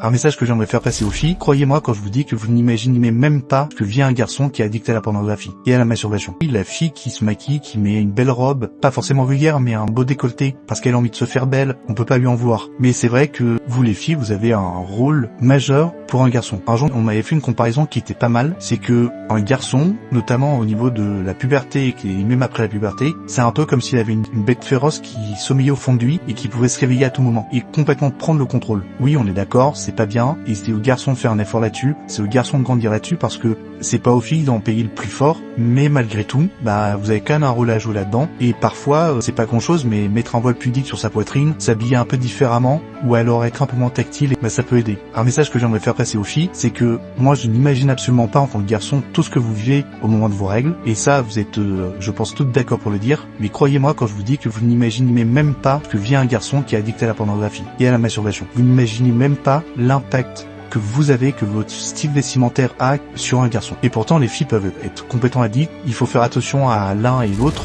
Un message que j'aimerais faire passer aux filles, croyez-moi quand je vous dis que vous n'imaginez même pas que vit un garçon qui est addict à la pornographie et à la masturbation. La fille qui se maquille, qui met une belle robe, pas forcément vulgaire, mais un beau décolleté, parce qu'elle a envie de se faire belle, on peut pas lui en vouloir. Mais c'est vrai que vous les filles, vous avez un rôle majeur pour un garçon. Un jour, on m'avait fait une comparaison qui était pas mal, c'est que un garçon, notamment au niveau de la puberté, et même après la puberté, c'est un peu comme s'il avait une bête féroce qui sommeillait au fond de lui et qui pouvait se réveiller à tout moment et complètement prendre le contrôle. Oui, on est d'accord, c'est pas bien, et c'est aux garçons de faire un effort là-dessus, c'est aux garçons de grandir là-dessus, parce que c'est pas aux filles d'en payer le plus fort, mais malgré tout, vous avez quand même un rôle à jouer là-dedans, et parfois, c'est pas grand-chose, mais mettre un voile pudique sur sa poitrine, s'habiller un peu différemment, ou alors être un peu moins tactile, ça peut aider. Un message que j'aimerais faire passer aux filles, c'est que moi je n'imagine absolument pas en tant que garçon tout ce que vous vivez au moment de vos règles, et ça vous êtes, je pense, toutes d'accord pour le dire, mais croyez-moi quand je vous dis que vous n'imaginez même pas que vit un garçon qui est addict à la pornographie et à la masturbation. Vous n'imaginez même pas l'impact que vous avez, que votre style vestimentaire a sur un garçon. Et pourtant les filles peuvent être complètement addictes, il faut faire attention à l'un et l'autre,